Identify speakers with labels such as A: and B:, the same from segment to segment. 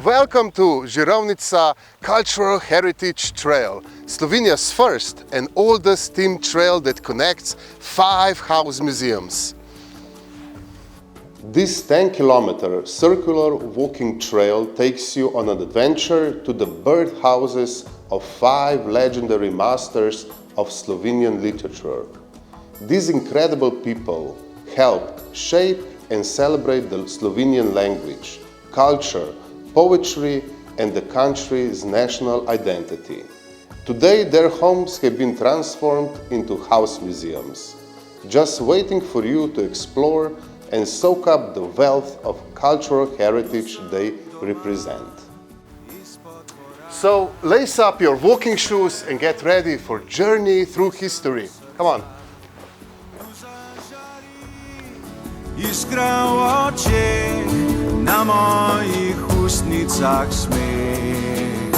A: Welcome to Žirovnica Cultural Heritage Trail, Slovenia's first and oldest themed trail that connects 5 house museums. This 10-kilometer circular walking trail takes you on an adventure to the birdhouses of 5 legendary masters of Slovenian literature. These incredible people helped shape and celebrate the Slovenian language, culture, poetry and the country's national identity. Today their homes have been transformed into house museums, just waiting for you to explore and soak up the wealth of cultural heritage they represent. So lace up your walking shoes and get ready for a journey through history. Come on.
B: Iskra v očeh, na mojih ustnicah smeh.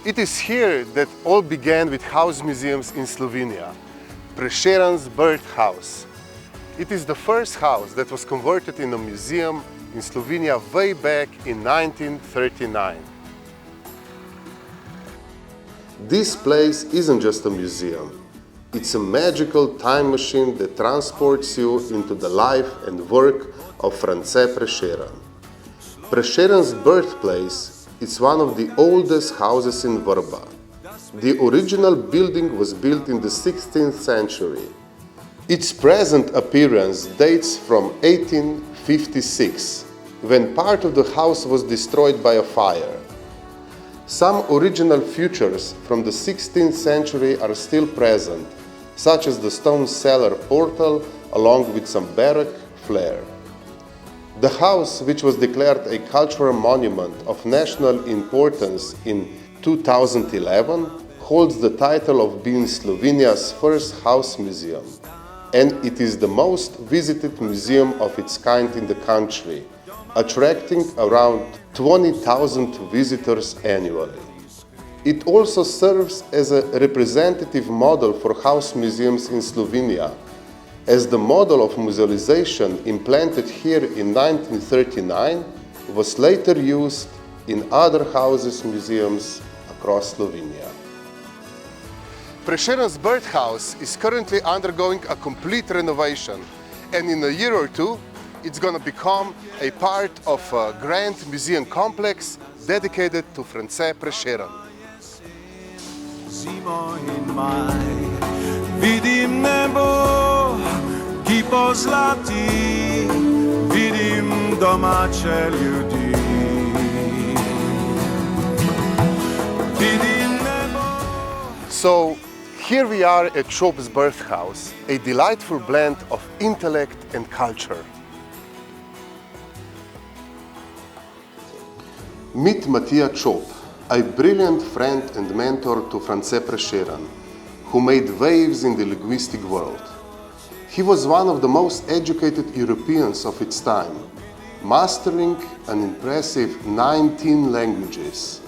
A: It is here that all began with house museums in Slovenia. Prešeren's birth house. It is the first house that was converted into a museum in Slovenia way back in 1939. This place isn't just a museum. It's a magical time machine that transports you into the life and work of Fran Prešeren. Prešeren's birthplace is one of the oldest houses in Vrba. The original building was built in the 16th century. Its present appearance dates from 1856, when part of the house was destroyed by a fire. Some original features from the 16th century are still present, such as the stone cellar portal along with some baroque flair. The house, which was declared a cultural monument of national importance in 2011, holds the title of being Slovenia's first house museum, and it is the most visited museum of its kind in the country, attracting around 20,000 visitors annually. It also serves as a representative model for house museums in Slovenia, as the model of musealization implanted here in 1939 was later used in other houses museums across Slovenia. Prešeren's birdhouse is currently undergoing a complete renovation, and in a year or two it's going to become a part of a grand museum complex dedicated to Fran Prešeren.
B: Zimo in maj, vidim nebo, ki pozlati, vidim domače ljudi. Vidim nebo.
A: So here we are at Čop's birthhouse, a delightful blend of intellect and culture. Meet Matija Čop, a brilliant friend and mentor to Fran Prešeren, who made waves in the linguistic world. He was one of the most educated Europeans of its time, mastering an impressive 19 languages.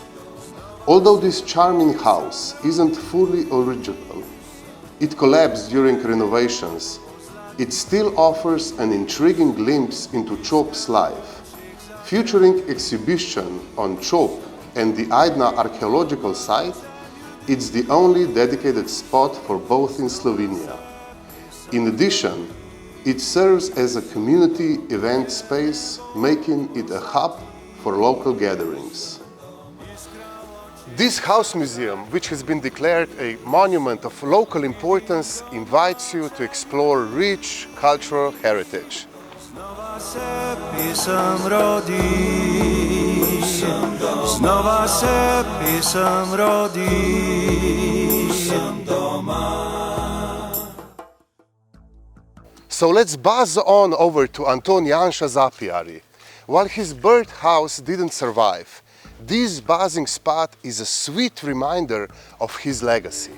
A: Although this charming house isn't fully original, it collapsed during renovations, it still offers an intriguing glimpse into Čop's life. Featuring exhibition on Čop and the Aidna archaeological site, it's the only dedicated spot for both in Slovenia. In addition, it serves as a community event space, making it a hub for local gatherings. This house museum, which has been declared a monument of local importance, invites you to explore rich cultural heritage.
B: Znova se pisem rodi, znova se pisem rodi, sem doma.
A: So let's buzz on over to Anton Janša's apiary. While his birdhouse didn't survive, this buzzing spot is a sweet reminder of his legacy.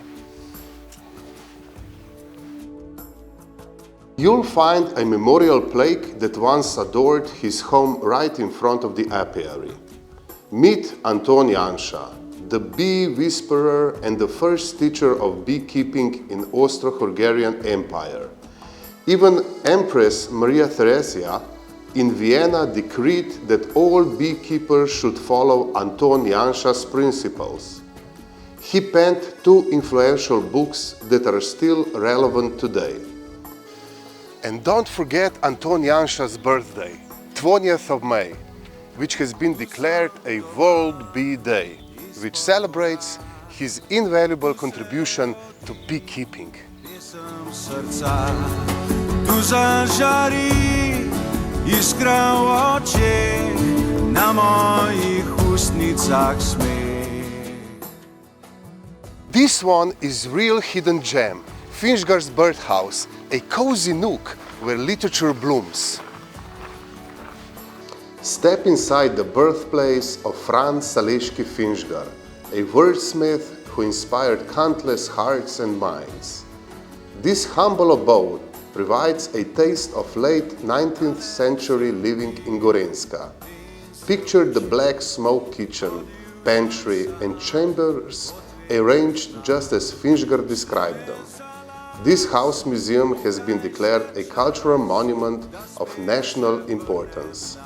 A: You'll find a memorial plaque that once adored his home right in front of the apiary. Meet Anton Janša, the bee whisperer and the first teacher of beekeeping in Austro-Hungarian Empire. Even Empress Maria Theresia in Vienna decreed that all beekeepers should follow Anton Janša's principles. He penned 2 influential books that are still relevant today. And don't forget Anton Janša's birthday, 20th of May, which has been declared a World Bee Day, which celebrates his invaluable contribution to beekeeping.
B: Tu zažari iskra v očeh, na mojih ustnicah smeh.
A: This one is real hidden gem, Finžgar's birdhouse, a cozy nook where literature blooms. Step inside the birthplace of Fran Saleški Finžgar, a wordsmith who inspired countless hearts and minds. This humble abode provides a taste of late 19th century living in Gorenjska. Picture the black smoke kitchen, pantry and chambers arranged just as Finžgar described them. This house museum has been declared a cultural monument of national importance.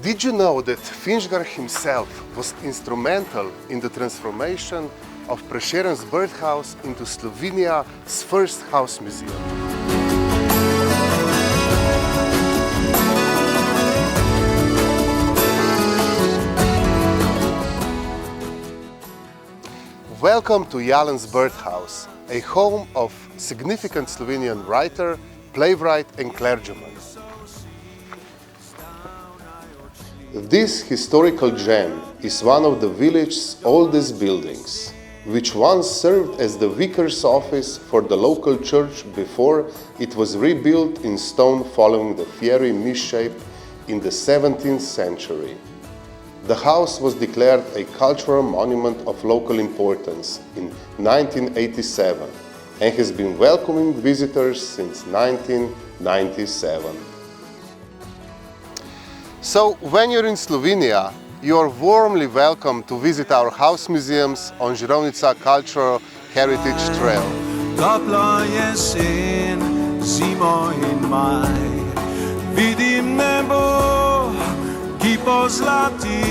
A: Did you know that Finžgar himself was instrumental in the transformation of Prešeren's birdhouse into Slovenia's first house museum? Welcome to Jalen's birdhouse, a home of significant Slovenian writer, playwright and clergyman. This historical gem is one of the village's oldest buildings, which once served as the vicar's office for the local church before it was rebuilt in stone following the fiery misshape in the 17th century. The house was declared a cultural monument of local importance in 1987 and has been welcoming visitors since 1997. So, when you're in Slovenia, you are warmly welcome to visit our house museums on Žirovnica Cultural Heritage Trail.
B: Topla jesen, zimo in maj, vidim nebo, ki pozlati,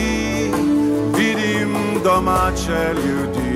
B: vidim domače ljudi.